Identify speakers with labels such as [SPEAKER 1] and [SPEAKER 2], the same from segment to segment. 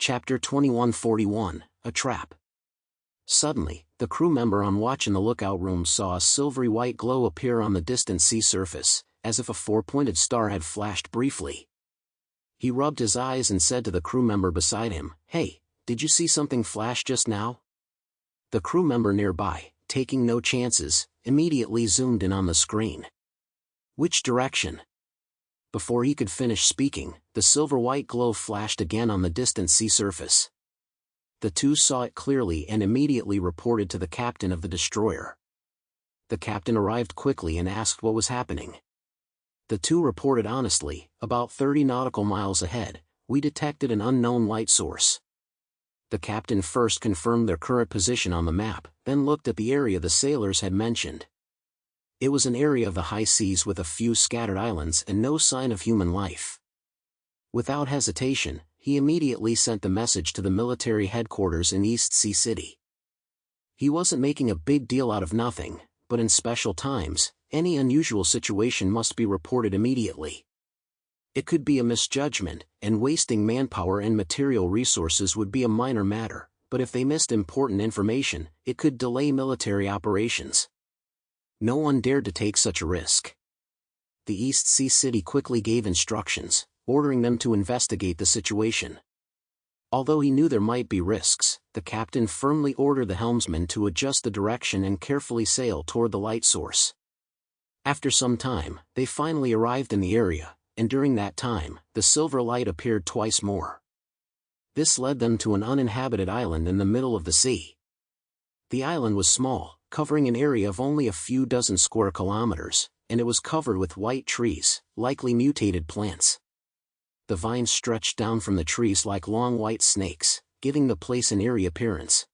[SPEAKER 1] Chapter 2141, A Trap. Suddenly, the crew member on watch in the lookout room saw a silvery white glow appear on the distant sea surface, as if a four-pointed star had flashed briefly. He rubbed his eyes and said to the crew member beside him, "Hey, did you see something flash just now?" The crew member nearby, taking no chances, immediately zoomed in on the screen. "Which direction?" Before he could finish speaking, the silver-white glow flashed again on the distant sea surface. The two saw it clearly and immediately reported to the captain of the destroyer. The captain arrived quickly and asked what was happening. The two reported honestly, "About 30 nautical miles ahead, we detected an unknown light source." The captain first confirmed their current position on the map, then looked at the area the sailors had mentioned. It was an area of the high seas with a few scattered islands and no sign of human life. Without hesitation, he immediately sent the message to the military headquarters in East Sea City. He wasn't making a big deal out of nothing, but in special times, any unusual situation must be reported immediately. It could be a misjudgment, and wasting manpower and material resources would be a minor matter, but if they missed important information, it could delay military operations. No one dared to take such a risk. The East Sea City quickly gave instructions, ordering them to investigate the situation. Although he knew there might be risks, the captain firmly ordered the helmsman to adjust the direction and carefully sail toward the light source. After some time, they finally arrived in the area, and during that time, the silver light appeared twice more. This led them to an uninhabited island in the middle of the sea. The island was small, covering an area of only a few dozen square kilometers, and it was covered with white trees, likely mutated plants. The vines stretched down from the trees like long white snakes, giving the place an eerie appearance.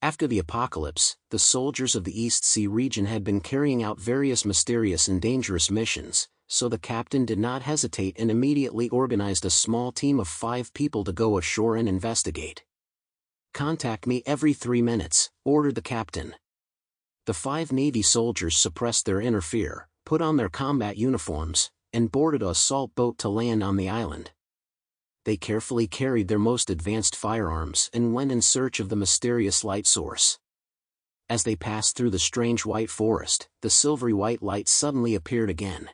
[SPEAKER 1] After the apocalypse, the soldiers of the East Sea region had been carrying out various mysterious and dangerous missions, so the captain did not hesitate and immediately organized a small team of 5 people to go ashore and investigate. "Contact me every 3 minutes," ordered the captain. The 5 Navy soldiers suppressed their inner fear, put on their combat uniforms, and boarded a assault boat to land on the island. They carefully carried their most advanced firearms and went in search of the mysterious light source. As they passed through the strange white forest, the silvery white light suddenly appeared again.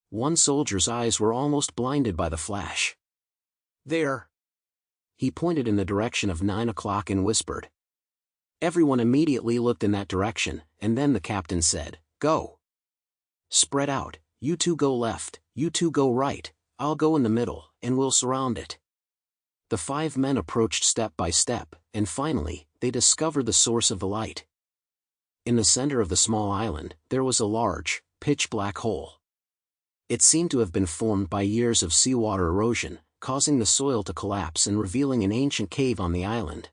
[SPEAKER 1] One soldier's eyes were almost blinded by the flash. "There!" He pointed in the direction of 9 o'clock and whispered. Everyone immediately looked in that direction, and then the captain said, "Go! Spread out, you two go left, you two go right, I'll go in the middle, and we'll surround it." The 5 men approached step by step, and finally, they discovered the source of the light. In the center of the small island, there was a large, pitch-black hole. It seemed to have been formed by years of seawater erosion, causing the soil to collapse and revealing an ancient cave on the island.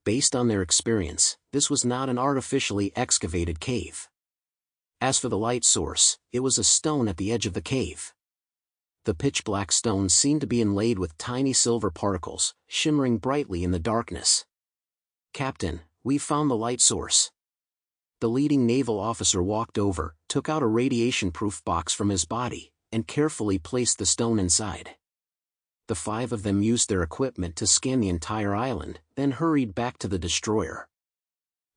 [SPEAKER 1] Based on their experience, this was not an artificially excavated cave. As for the light source, it was a stone at the edge of the cave. The pitch-black stone seemed to be inlaid with tiny silver particles, shimmering brightly in the darkness. "Captain, we've found the light source." The leading naval officer walked over, took out a radiation-proof box from his body, and carefully placed the stone inside. The 5 of them used their equipment to scan the entire island, then hurried back to the destroyer.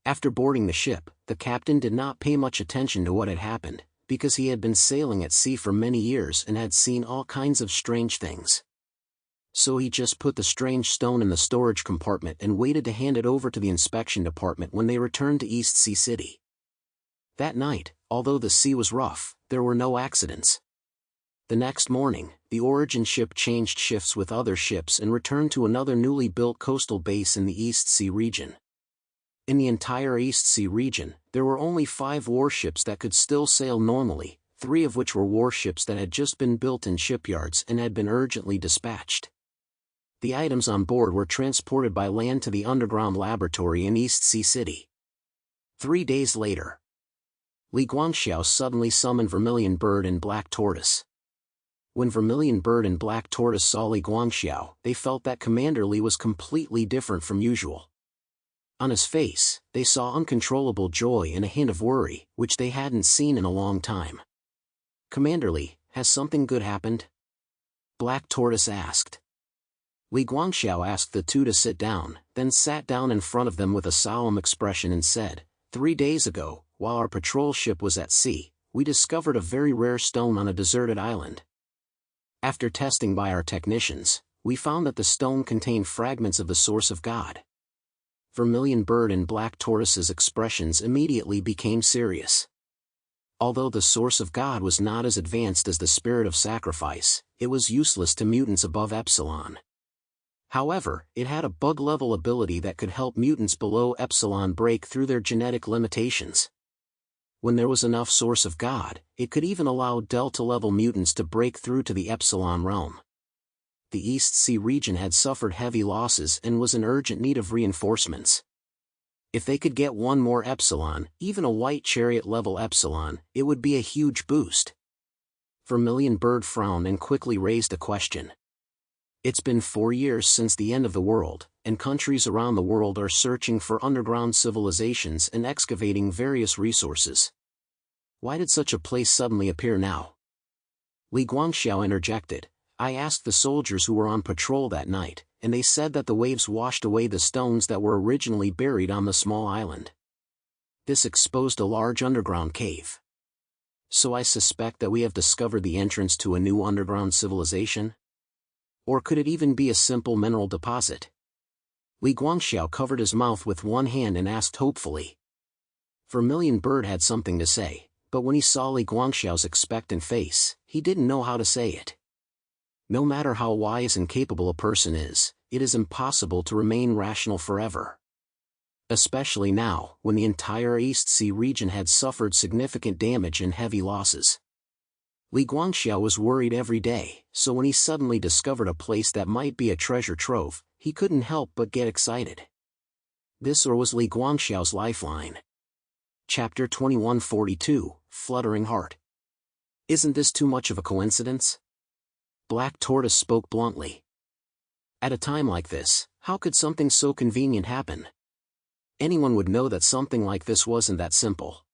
[SPEAKER 1] After boarding the ship, the captain did not pay much attention to what had happened, because he had been sailing at sea for many years and had seen all kinds of strange things. So he just put the strange stone in the storage compartment and waited to hand it over to the inspection department when they returned to East Sea City. That night, although the sea was rough, there were no accidents. The next morning, the origin ship changed shifts with other ships and returned to another newly built coastal base in the East Sea region. In the entire East Sea region, there were only 5 warships that could still sail normally, 3 of which were warships that had just been built in shipyards and had been urgently dispatched. The items on board were transported by land to the underground laboratory in East Sea City. 3 days later, Li Guangxiao suddenly summoned Vermilion Bird and Black Tortoise. When Vermilion Bird and Black Tortoise saw Li Guangxiao, they felt that Commander Li was completely different from usual. On his face, they saw uncontrollable joy and a hint of worry, which they hadn't seen in a long time. "Commander Li, has something good happened?" Black Tortoise asked. Li Guangxiao asked the two to sit down, then sat down in front of them with a solemn expression and said, 3 days ago, while our patrol ship was at sea, we discovered a very rare stone on a deserted island. After testing by our technicians, we found that the stone contained fragments of the source of God. Vermilion Bird and Black Tortoise's expressions immediately became serious. Although the source of God was not as advanced as the spirit of sacrifice, it was useless to mutants above Epsilon. However, it had a bug-level ability that could help mutants below Epsilon break through their genetic limitations. When there was enough source of God, it could even allow Delta-level mutants to break through to the Epsilon realm. The East Sea region had suffered heavy losses and was in urgent need of reinforcements. If they could get one more Epsilon, even a White Chariot-level Epsilon, it would be a huge boost. Vermilion Bird frowned and quickly raised a question. It's been 4 years since the end of the world, and countries around the world are searching for underground civilizations and excavating various resources. Why did such a place suddenly appear now? Li Guangxiao interjected. I asked the soldiers who were on patrol that night, and they said that the waves washed away the stones that were originally buried on the small island. This exposed a large underground cave. So I suspect that we have discovered the entrance to a new underground civilization? Or could it even be a simple mineral deposit? Li Guangxiao covered his mouth with one hand and asked hopefully. Vermilion Bird had something to say, but when he saw Li Guangxiao's expectant face, he didn't know how to say it. No matter how wise and capable a person is, it is impossible to remain rational forever. Especially now, when the entire East Sea region had suffered significant damage and heavy losses. Li Guangxiao was worried every day, so when he suddenly discovered a place that might be a treasure trove, he couldn't help but get excited. This was Li Guangxiao's lifeline. Chapter 2142, Fluttering Heart. Isn't this too much of a coincidence? Black Tortoise spoke bluntly. At a time like this, how could something so convenient happen? Anyone would know that something like this wasn't that simple.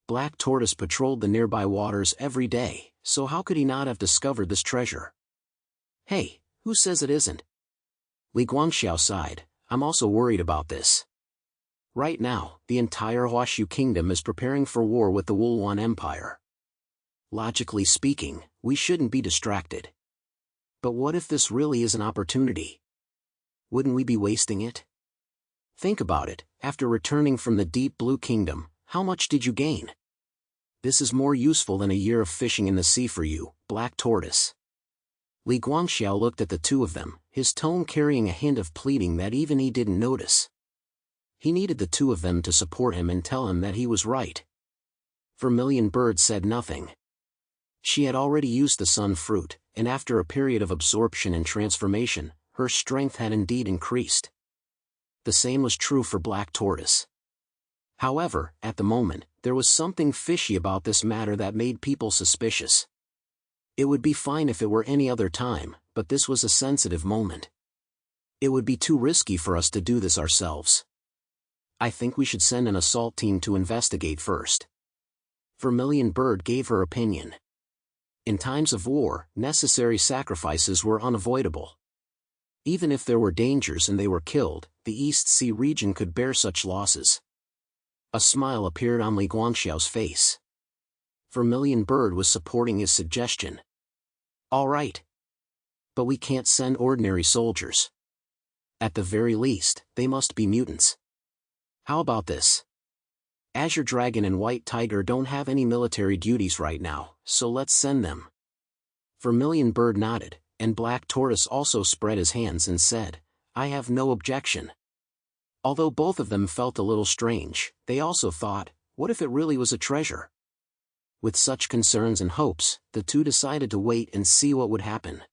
[SPEAKER 1] Black Tortoise patrolled the nearby waters every day, so how could he not have discovered this treasure? Hey, who says it isn't? Li Guangxiao sighed. I'm also worried about this. Right now, the entire Huashu kingdom is preparing for war with the Wulwan Empire. Logically speaking, we shouldn't be distracted. But what if this really is an opportunity? Wouldn't we be wasting it? Think about it, after returning from the Deep Blue Kingdom, how much did you gain? This is more useful than a year of fishing in the sea for you, Black Tortoise. Li Guangxiao looked at the two of them, his tone carrying a hint of pleading that even he didn't notice. He needed the two of them to support him and tell him that he was right. Vermilion Bird said nothing. She had already used the sun fruit, and after a period of absorption and transformation, her strength had indeed increased. The same was true for Black Tortoise. However, at the moment, there was something fishy about this matter that made people suspicious. It would be fine if it were any other time, but this was a sensitive moment. It would be too risky for us to do this ourselves. I think we should send an assault team to investigate first. Vermilion Bird gave her opinion. In times of war, necessary sacrifices were unavoidable. Even if there were dangers and they were killed, the East Sea region could bear such losses. A smile appeared on Li Guangxiao's face. Vermilion Bird was supporting his suggestion. All right. But we can't send ordinary soldiers. At the very least, they must be mutants. How about this? Azure Dragon and White Tiger don't have any military duties right now, so let's send them. Vermilion Bird nodded, and Black Tortoise also spread his hands and said, I have no objection. Although both of them felt a little strange, they also thought, what if it really was a treasure? With such concerns and hopes, the two decided to wait and see what would happen.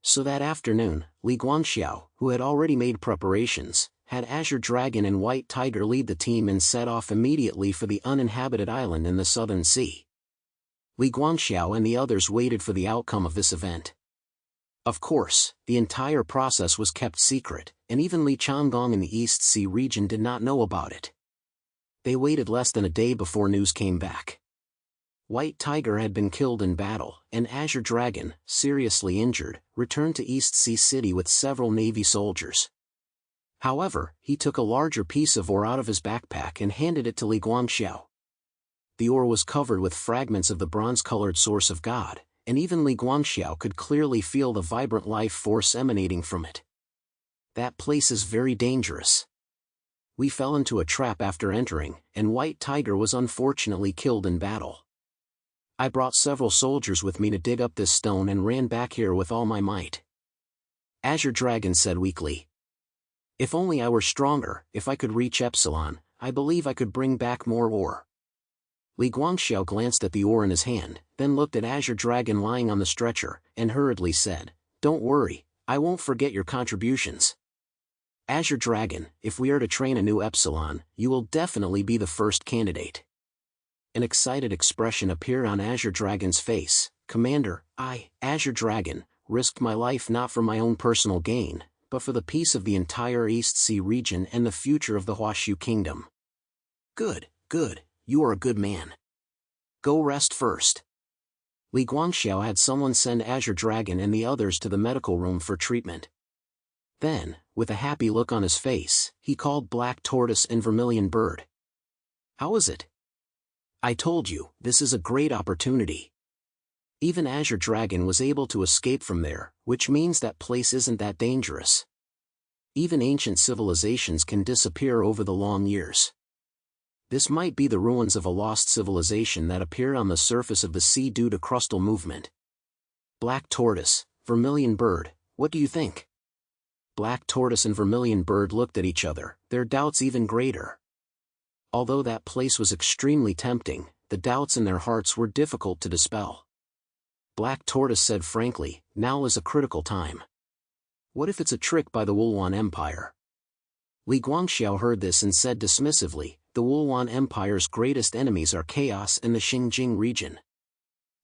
[SPEAKER 1] So that afternoon, Li Guangxiao, who had already made preparations, had Azure Dragon and White Tiger lead the team and set off immediately for the uninhabited island in the Southern Sea. Li Guangxiao and the others waited for the outcome of this event. Of course, the entire process was kept secret, and even Li Changgong in the East Sea region did not know about it. They waited less than a day before news came back. White Tiger had been killed in battle, and Azure Dragon, seriously injured, returned to East Sea City with several Navy soldiers. However, he took a larger piece of ore out of his backpack and handed it to Li Guangxiao. The ore was covered with fragments of the bronze-colored source of God, and even Li Guangxiao could clearly feel the vibrant life force emanating from it. That place is very dangerous. We fell into a trap after entering, and White Tiger was unfortunately killed in battle. I brought several soldiers with me to dig up this stone and ran back here with all my might. Azure Dragon said weakly. If only I were stronger, if I could reach Epsilon, I believe I could bring back more ore. Li Guangxiao glanced at the ore in his hand, then looked at Azure Dragon lying on the stretcher, and hurriedly said, "Don't worry, I won't forget your contributions. Azure Dragon, if we are to train a new Epsilon, you will definitely be the first candidate." An excited expression appeared on Azure Dragon's face. "Commander, I, Azure Dragon, risked my life not for my own personal gain, but for the peace of the entire East Sea region and the future of the Huashu Kingdom." "Good, good, you are a good man. Go rest first." Li Guangxiao had someone send Azure Dragon and the others to the medical room for treatment. Then, with a happy look on his face, he called Black Tortoise and Vermilion Bird. "How is it? I told you, this is a great opportunity. Even Azure Dragon was able to escape from there, which means that place isn't that dangerous. Even ancient civilizations can disappear over the long years. This might be the ruins of a lost civilization that appeared on the surface of the sea due to crustal movement. Black Tortoise, Vermilion Bird, what do you think?" Black Tortoise and Vermilion Bird looked at each other, their doubts even greater. Although that place was extremely tempting, the doubts in their hearts were difficult to dispel. Black Tortoise said frankly, "Now is a critical time. What if it's a trick by the Wulwan Empire?" Li Guangxiao heard this and said dismissively, "The Wulwan Empire's greatest enemies are chaos and the Xinjiang region.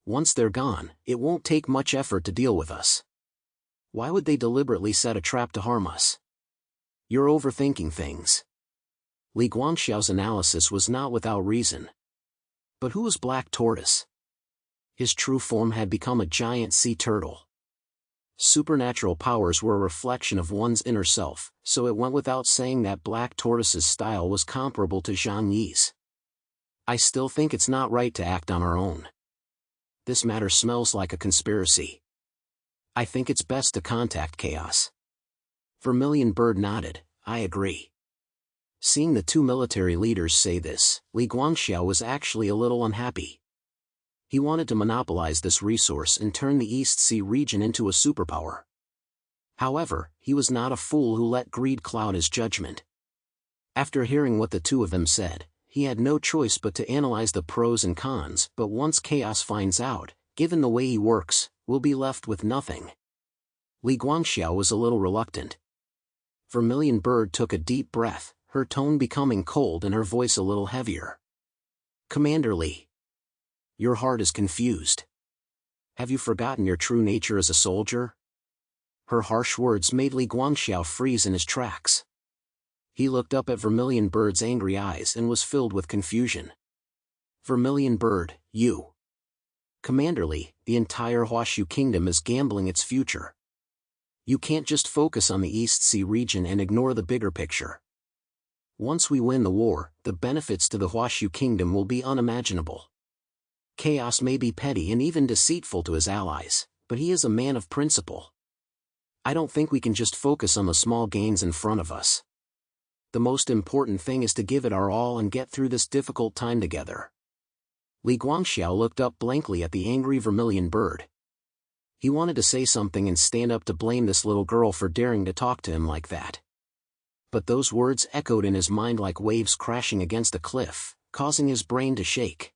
[SPEAKER 1] Once they're gone, it won't take much effort to deal with us. Why would they deliberately set a trap to harm us? You're overthinking things." Li Guangxiao's analysis was not without reason. But who was Black Tortoise? His true form had become a giant sea turtle. Supernatural powers were a reflection of one's inner self, so it went without saying that Black Tortoise's style was comparable to Zhang Yi's. "I still think it's not right to act on our own. This matter smells like a conspiracy. I think it's best to contact Chaos." Vermilion Bird nodded, "I agree." Seeing the two military leaders say this, Li Guangxiao was actually a little unhappy. He wanted to monopolize this resource and turn the East Sea region into a superpower. However, he was not a fool who let greed cloud his judgment. After hearing what the two of them said, he had no choice but to analyze the pros and cons, but once Chaos finds out, given the way he works, we'll be left with nothing. Li Guangxiao was a little reluctant. Vermilion Bird took a deep breath, her tone becoming cold and her voice a little heavier. "Commander Li, your heart is confused. Have you forgotten your true nature as a soldier?" Her harsh words made Li Guangxiao freeze in his tracks. He looked up at Vermilion Bird's angry eyes and was filled with confusion. "Vermilion Bird, you. Commander Li, the entire Huashu Kingdom is gambling its future. You can't just focus on the East Sea region and ignore the bigger picture. Once we win the war, the benefits to the Huashu Kingdom will be unimaginable. Chaos may be petty and even deceitful to his allies, but he is a man of principle. I don't think we can just focus on the small gains in front of us. The most important thing is to give it our all and get through this difficult time together." Li Guangxiao looked up blankly at the angry Vermilion Bird. He wanted to say something and stand up to blame this little girl for daring to talk to him like that. But those words echoed in his mind like waves crashing against a cliff, causing his brain to shake.